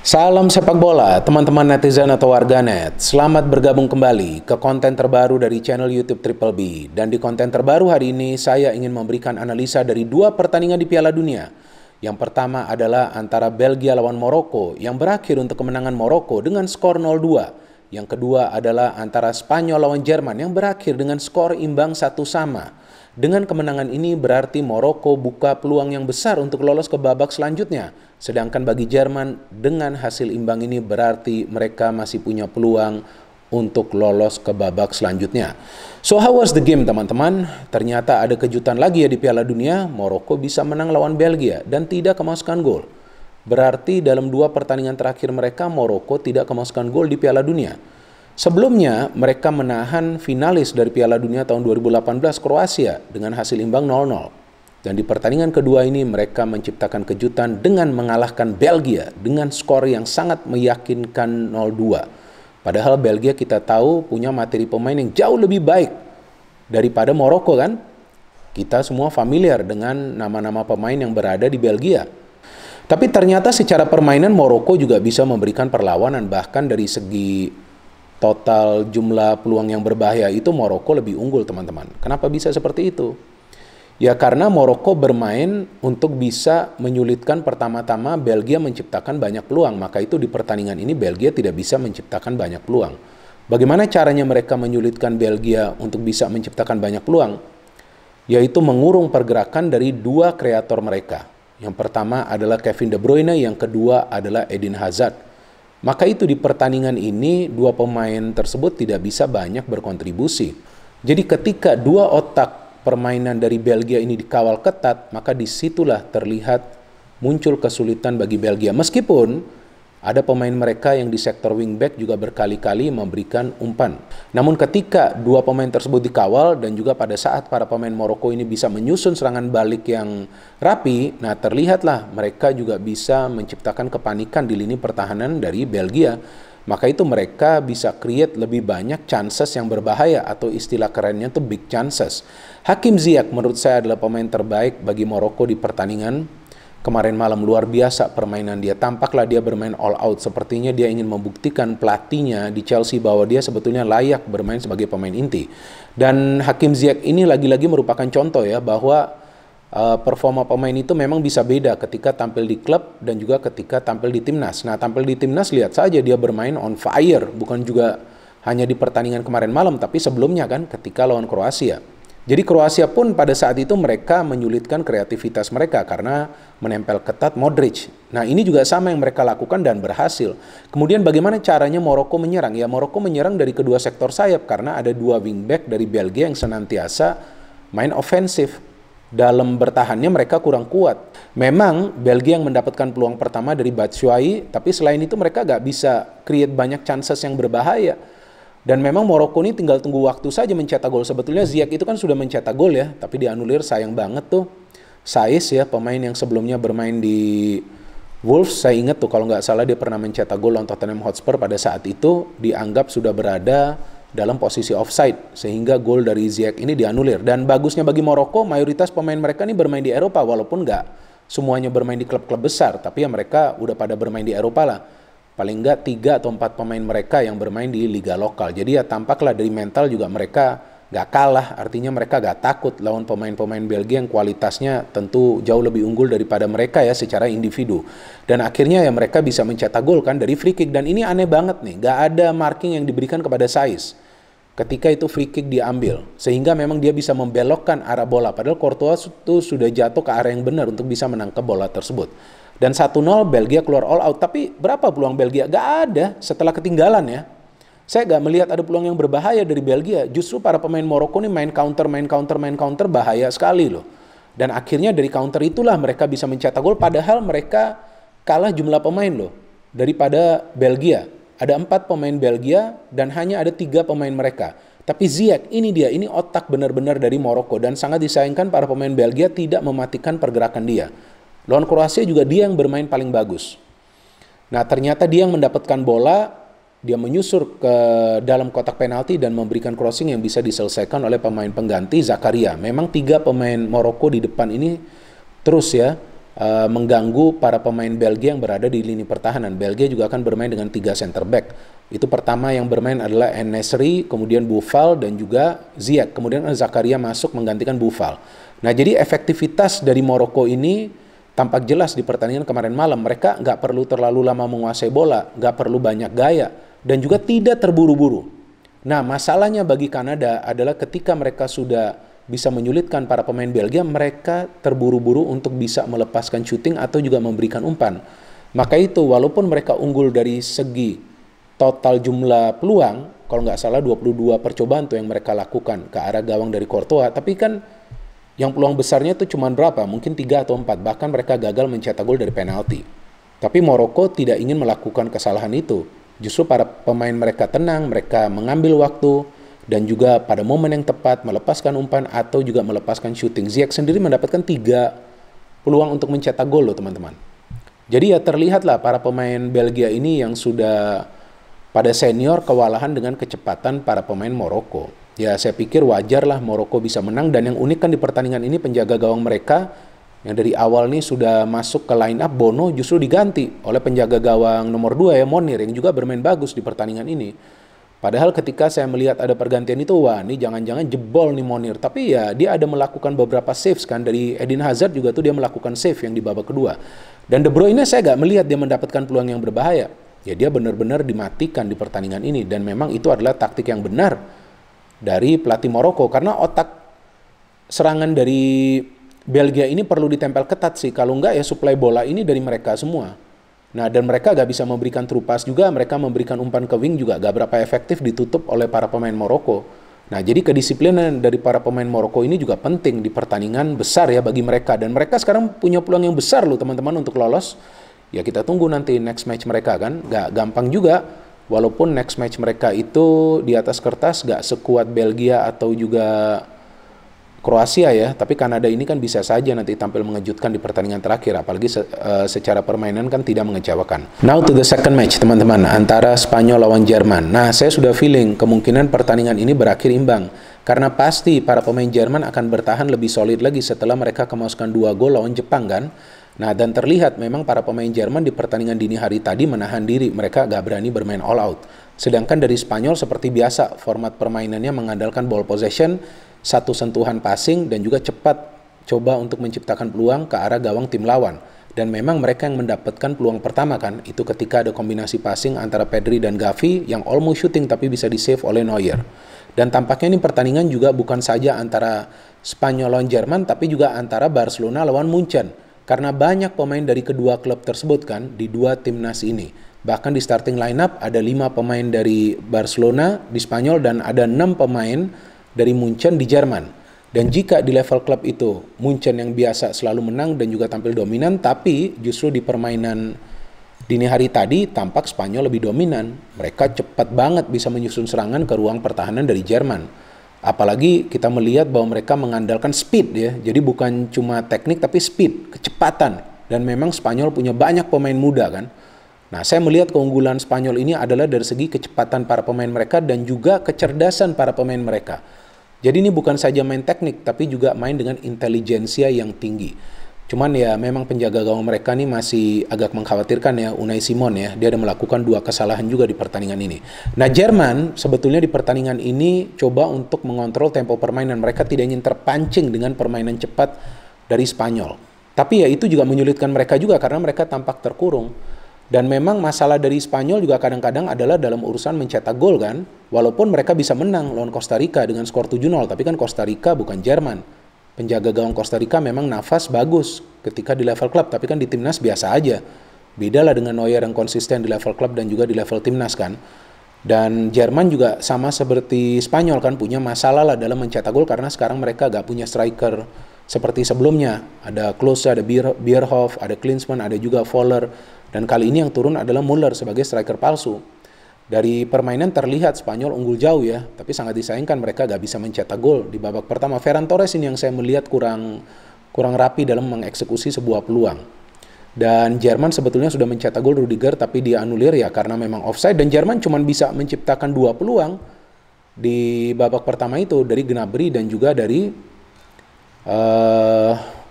Salam sepak bola, teman-teman netizen atau warganet. Selamat bergabung kembali ke konten terbaru dari channel YouTube Triple B. Dan di konten terbaru hari ini, saya ingin memberikan analisa dari dua pertandingan di Piala Dunia. Yang pertama adalah antara Belgia lawan Maroko, yang berakhir untuk kemenangan Maroko dengan skor 0-2. Yang kedua adalah antara Spanyol lawan Jerman, yang berakhir dengan skor imbang 1-1. Dengan kemenangan ini berarti Maroko buka peluang yang besar untuk lolos ke babak selanjutnya. Sedangkan bagi Jerman dengan hasil imbang ini berarti mereka masih punya peluang untuk lolos ke babak selanjutnya. So how was the game teman-teman? Ternyata ada kejutan lagi ya di Piala Dunia. Maroko bisa menang lawan Belgia dan tidak kemasukan gol. Berarti dalam dua pertandingan terakhir mereka Maroko tidak kemasukan gol di Piala Dunia. Sebelumnya, mereka menahan finalis dari Piala Dunia tahun 2018 Kroasia dengan hasil imbang 0-0. Dan di pertandingan kedua ini mereka menciptakan kejutan dengan mengalahkan Belgia dengan skor yang sangat meyakinkan 0-2. Padahal Belgia kita tahu punya materi pemain yang jauh lebih baik daripada Maroko kan? Kita semua familiar dengan nama-nama pemain yang berada di Belgia. Tapi ternyata secara permainan Maroko juga bisa memberikan perlawanan, bahkan dari segi total jumlah peluang yang berbahaya itu Maroko lebih unggul teman-teman. Kenapa bisa seperti itu? Ya karena Maroko bermain untuk bisa menyulitkan pertama-tama Belgia menciptakan banyak peluang. Maka itu di pertandingan ini Belgia tidak bisa menciptakan banyak peluang. Bagaimana caranya mereka menyulitkan Belgia untuk bisa menciptakan banyak peluang? Yaitu mengurung pergerakan dari dua kreator mereka. Yang pertama adalah Kevin De Bruyne, yang kedua adalah Eden Hazard. Maka itu di pertandingan ini dua pemain tersebut tidak bisa banyak berkontribusi. Jadi ketika dua otak permainan dari Belgia ini dikawal ketat, maka disitulah terlihat muncul kesulitan bagi Belgia. Meskipun ada pemain mereka yang di sektor wingback juga berkali-kali memberikan umpan. Namun ketika dua pemain tersebut dikawal dan juga pada saat para pemain Maroko ini bisa menyusun serangan balik yang rapi, nah terlihatlah mereka juga bisa menciptakan kepanikan di lini pertahanan dari Belgia. Maka itu mereka bisa create lebih banyak chances yang berbahaya atau istilah kerennya itu big chances. Hakim Ziyech menurut saya adalah pemain terbaik bagi Maroko di pertandingan kemarin malam. Luar biasa permainan dia. Tampaklah dia bermain all out. Sepertinya dia ingin membuktikan pelatihnya di Chelsea bahwa dia sebetulnya layak bermain sebagai pemain inti. Dan Hakim Ziyech ini lagi-lagi merupakan contoh ya bahwa performa pemain itu memang bisa beda ketika tampil di klub dan juga ketika tampil di timnas. Nah, tampil di timnas lihat saja dia bermain on fire, bukan juga hanya di pertandingan kemarin malam tapi sebelumnya kan ketika lawan Kroasia. Jadi Kroasia pun pada saat itu mereka menyulitkan kreativitas mereka karena menempel ketat Modric. Nah ini juga sama yang mereka lakukan dan berhasil. Kemudian bagaimana caranya Maroko menyerang? Ya Maroko menyerang dari kedua sektor sayap karena ada dua wingback dari Belgia yang senantiasa main ofensif. Dalam bertahannya mereka kurang kuat. Memang Belgia yang mendapatkan peluang pertama dari Batshuayi, tapi selain itu mereka gak bisa create banyak chances yang berbahaya. Dan memang Maroko ini tinggal tunggu waktu saja mencetak gol. Sebetulnya Ziyech itu kan sudah mencetak gol ya, tapi dianulir, sayang banget tuh. Saiss ya, pemain yang sebelumnya bermain di Wolves, saya ingat tuh kalau nggak salah dia pernah mencetak gol lawan Tottenham Hotspur pada saat itu dianggap sudah berada dalam posisi offside sehingga gol dari Ziyech ini dianulir. Dan bagusnya bagi Maroko, mayoritas pemain mereka ini bermain di Eropa walaupun nggak semuanya bermain di klub-klub besar, tapi ya mereka udah pada bermain di Eropa lah. Paling enggak 3 atau 4 pemain mereka yang bermain di liga lokal. Jadi ya tampaklah dari mental juga mereka gak kalah. Artinya mereka gak takut lawan pemain-pemain Belgia yang kualitasnya tentu jauh lebih unggul daripada mereka ya secara individu. Dan akhirnya ya mereka bisa mencetak gol kan dari free kick. Dan ini aneh banget nih, gak ada marking yang diberikan kepada Saiss ketika itu free kick diambil. Sehingga memang dia bisa membelokkan arah bola. Padahal Courtois itu sudah jatuh ke arah yang benar untuk bisa menangkap bola tersebut. Dan 1-0 Belgia keluar all out. Tapi berapa peluang Belgia? Gak ada setelah ketinggalan ya. Saya gak melihat ada peluang yang berbahaya dari Belgia. Justru para pemain Maroko ini main counter bahaya sekali loh. Dan akhirnya dari counter itulah mereka bisa mencetak gol. Padahal mereka kalah jumlah pemain loh daripada Belgia. Ada 4 pemain Belgia dan hanya ada 3 pemain mereka. Tapi Ziyech ini otak benar-benar dari Maroko. Dan sangat disayangkan para pemain Belgia tidak mematikan pergerakan dia. Lawan Kroasia juga dia yang bermain paling bagus. Nah ternyata dia yang mendapatkan bola, dia menyusur ke dalam kotak penalti dan memberikan crossing yang bisa diselesaikan oleh pemain pengganti Zakaria. Memang 3 pemain Maroko di depan ini terus ya mengganggu para pemain Belgia yang berada di lini pertahanan. Belgia juga akan bermain dengan 3 center back. Itu pertama yang bermain adalah En-Nesyri, kemudian Boufal, dan juga Ziyech. Kemudian Zakaria masuk menggantikan Boufal. Nah, jadi efektivitas dari Maroko ini tampak jelas di pertandingan kemarin malam. Mereka nggak perlu terlalu lama menguasai bola, nggak perlu banyak gaya, dan juga tidak terburu-buru. Nah, masalahnya bagi Kanada adalah ketika mereka sudah bisa menyulitkan para pemain Belgia, mereka terburu-buru untuk bisa melepaskan shooting atau juga memberikan umpan. Maka itu, walaupun mereka unggul dari segi total jumlah peluang, kalau nggak salah 22 percobaan tuh yang mereka lakukan ke arah gawang dari Courtois, tapi kan yang peluang besarnya itu cuma berapa? Mungkin 3 atau 4, bahkan mereka gagal mencetak gol dari penalti. Tapi Maroko tidak ingin melakukan kesalahan itu. Justru para pemain mereka tenang, mereka mengambil waktu, dan juga pada momen yang tepat melepaskan umpan atau juga melepaskan shooting. Ziyech sendiri mendapatkan 3 peluang untuk mencetak gol loh teman-teman. Jadi ya terlihatlah para pemain Belgia ini yang sudah pada senior kewalahan dengan kecepatan para pemain Maroko. Ya saya pikir wajarlah Maroko bisa menang, dan yang unik kan di pertandingan ini penjaga gawang mereka yang dari awal nih sudah masuk ke line up, Bono justru diganti oleh penjaga gawang nomor 2 ya, Monir, yang juga bermain bagus di pertandingan ini. Padahal ketika saya melihat ada pergantian itu, wah ini jangan-jangan jebol nih Monir. Tapi ya dia ada melakukan beberapa saves kan, dari Eden Hazard juga tuh dia melakukan save yang di babak kedua. Dan De Bruyne saya gak melihat dia mendapatkan peluang yang berbahaya. Ya dia benar-benar dimatikan di pertandingan ini, dan memang itu adalah taktik yang benar dari pelatih Maroko, karena otak serangan dari Belgia ini perlu ditempel ketat sih. Kalau enggak ya suplai bola ini dari mereka semua. Nah, dan mereka gak bisa memberikan true pass juga, mereka memberikan umpan ke wing juga gak berapa efektif, ditutup oleh para pemain Maroko. Nah, jadi kedisiplinan dari para pemain Maroko ini juga penting di pertandingan besar ya bagi mereka. Dan mereka sekarang punya peluang yang besar loh teman-teman untuk lolos. Ya kita tunggu nanti next match mereka kan, gak gampang juga. Walaupun next match mereka itu di atas kertas gak sekuat Belgia atau juga Kroasia ya, tapi Kanada ini kan bisa saja nanti tampil mengejutkan di pertandingan terakhir, apalagi secara permainan kan tidak mengecewakan. Now to the second match teman-teman, antara Spanyol lawan Jerman. Nah saya sudah feeling kemungkinan pertandingan ini berakhir imbang, karena pasti para pemain Jerman akan bertahan lebih solid lagi setelah mereka kemasukan 2 gol lawan Jepang kan. Nah dan terlihat memang para pemain Jerman di pertandingan dini hari tadi menahan diri, mereka gak berani bermain all out. Sedangkan dari Spanyol seperti biasa, format permainannya mengandalkan ball possession, satu sentuhan passing, dan juga cepat coba untuk menciptakan peluang ke arah gawang tim lawan. Dan memang mereka yang mendapatkan peluang pertama kan, itu ketika ada kombinasi passing antara Pedri dan Gavi yang almost shooting tapi bisa di-save oleh Neuer. Dan tampaknya ini pertandingan juga bukan saja antara Spanyol lawan Jerman, tapi juga antara Barcelona lawan Munchen. Karena banyak pemain dari kedua klub tersebut kan di 2 timnas ini. Bahkan di starting lineup ada 5 pemain dari Barcelona di Spanyol dan ada 6 pemain dari Munchen di Jerman. Dan jika di level klub itu Munchen yang biasa selalu menang dan juga tampil dominan, tapi justru di permainan dini hari tadi tampak Spanyol lebih dominan. Mereka cepat banget bisa menyusun serangan ke ruang pertahanan dari Jerman. Apalagi kita melihat bahwa mereka mengandalkan speed ya. Jadi bukan cuma teknik tapi speed, kecepatan. Dan memang Spanyol punya banyak pemain muda kan. Nah, saya melihat keunggulan Spanyol ini adalah dari segi kecepatan para pemain mereka dan juga kecerdasan para pemain mereka. Jadi ini bukan saja main teknik, tapi juga main dengan intelijensia yang tinggi. Cuman ya memang penjaga gawang mereka nih masih agak mengkhawatirkan ya, Unai Simon ya. Dia ada melakukan 2 kesalahan juga di pertandingan ini. Nah Jerman sebetulnya di pertandingan ini coba untuk mengontrol tempo permainan. Mereka tidak ingin terpancing dengan permainan cepat dari Spanyol. Tapi ya itu juga menyulitkan mereka juga karena mereka tampak terkurung. Dan memang masalah dari Spanyol juga kadang-kadang adalah dalam urusan mencetak gol kan. Walaupun mereka bisa menang lawan Costa Rica dengan skor 7-0. Tapi kan Costa Rica bukan Jerman. Penjaga gawang Costa Rica memang nafas bagus ketika di level klub. Tapi kan di timnas biasa aja. Beda lah dengan Neuer yang konsisten di level klub dan juga di level timnas kan. Dan Jerman juga sama seperti Spanyol kan punya masalah lah dalam mencetak gol. Karena sekarang mereka gak punya striker seperti sebelumnya. Ada Klose, ada Bierhoff, ada Klinsmann, ada juga Voller. Dan kali ini yang turun adalah Müller sebagai striker palsu. Dari permainan terlihat Spanyol unggul jauh ya, tapi sangat disayangkan mereka gak bisa mencetak gol di babak pertama. Ferran Torres ini yang saya melihat kurang rapi dalam mengeksekusi sebuah peluang. Dan Jerman sebetulnya sudah mencetak gol Rudiger tapi dianulir ya karena memang offside. Dan Jerman cuma bisa menciptakan 2 peluang di babak pertama itu dari Gnabry dan juga dari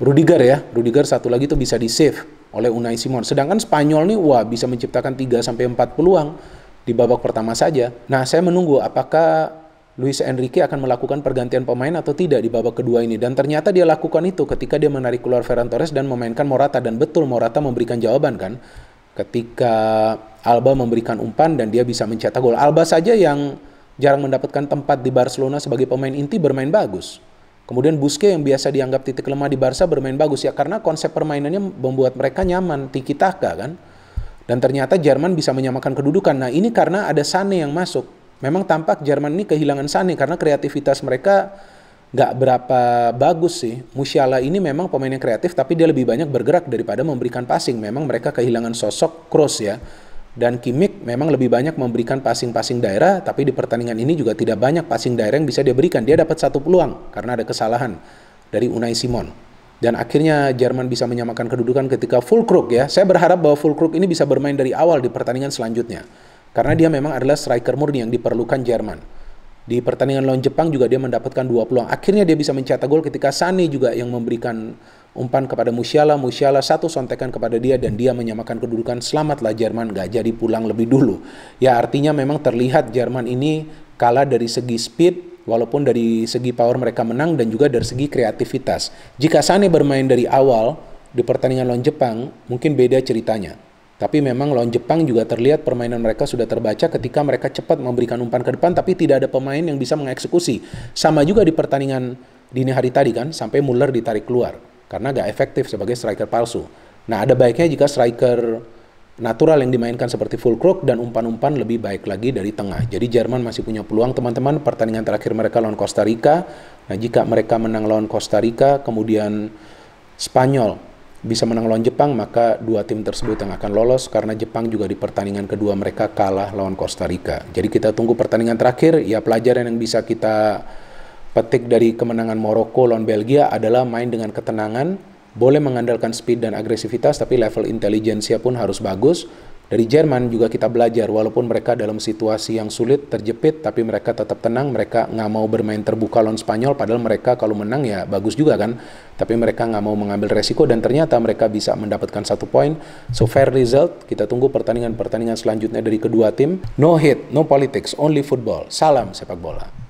Rudiger ya, Rudiger satu lagi tuh bisa di-save oleh Unai Simon. Sedangkan Spanyol nih, wah bisa menciptakan 3-4 peluang di babak pertama saja. Nah, saya menunggu apakah Luis Enrique akan melakukan pergantian pemain atau tidak di babak kedua ini. Dan ternyata dia lakukan itu ketika dia menarik keluar Ferran Torres dan memainkan Morata. Dan betul Morata memberikan jawaban kan. Ketika Alba memberikan umpan dan dia bisa mencetak gol. Alba saja yang jarang mendapatkan tempat di Barcelona sebagai pemain inti bermain bagus. Kemudian Busquets yang biasa dianggap titik lemah di Barca bermain bagus ya karena konsep permainannya membuat mereka nyaman, tiki taka kan. Dan ternyata Jerman bisa menyamakan kedudukan. Nah ini karena ada Sané yang masuk. Memang tampak Jerman ini kehilangan Sané karena kreativitas mereka nggak berapa bagus sih. Musiala ini memang pemain yang kreatif tapi dia lebih banyak bergerak daripada memberikan passing. Memang mereka kehilangan sosok Kroos ya. Dan Kimmich memang lebih banyak memberikan passing-passing daerah, tapi di pertandingan ini juga tidak banyak passing daerah yang bisa dia berikan. Dia dapat satu peluang karena ada kesalahan dari Unai Simon. Dan akhirnya Jerman bisa menyamakan kedudukan ketika Füllkrug ya. Saya berharap bahwa Füllkrug ini bisa bermain dari awal di pertandingan selanjutnya. Karena dia memang adalah striker murni yang diperlukan Jerman. Di pertandingan lawan Jepang juga dia mendapatkan 2 peluang. Akhirnya dia bisa mencetak gol ketika Sané juga yang memberikan umpan kepada Musiala, satu sontekan kepada dia dan dia menyamakan kedudukan. Selamatlah Jerman gak jadi pulang lebih dulu. Ya artinya memang terlihat Jerman ini kalah dari segi speed, walaupun dari segi power mereka menang dan juga dari segi kreativitas. Jika Sané bermain dari awal di pertandingan lawan Jepang, mungkin beda ceritanya. Tapi memang lawan Jepang juga terlihat permainan mereka sudah terbaca ketika mereka cepat memberikan umpan ke depan tapi tidak ada pemain yang bisa mengeksekusi. Sama juga di pertandingan dini hari tadi kan, sampai Muller ditarik keluar karena gak efektif sebagai striker palsu. Nah ada baiknya jika striker natural yang dimainkan seperti Füllkrug dan umpan-umpan lebih baik lagi dari tengah. Jadi Jerman masih punya peluang teman-teman. Pertandingan terakhir mereka lawan Costa Rica. Nah jika mereka menang lawan Costa Rica, kemudian Spanyol bisa menang lawan Jepang, maka dua tim tersebut yang akan lolos karena Jepang juga di pertandingan kedua mereka kalah lawan Costa Rica. Jadi kita tunggu pertandingan terakhir. Ya pelajaran yang bisa kita petik dari kemenangan Maroko lawan Belgia adalah main dengan ketenangan, boleh mengandalkan speed dan agresivitas, tapi level intelijensia pun harus bagus. Dari Jerman juga kita belajar, walaupun mereka dalam situasi yang sulit, terjepit, tapi mereka tetap tenang, mereka nggak mau bermain terbuka lawan Spanyol, padahal mereka kalau menang ya bagus juga kan, tapi mereka nggak mau mengambil resiko, dan ternyata mereka bisa mendapatkan 1 poin. So fair result, kita tunggu pertandingan-pertandingan selanjutnya dari kedua tim. No hate, no politics, only football. Salam sepak bola.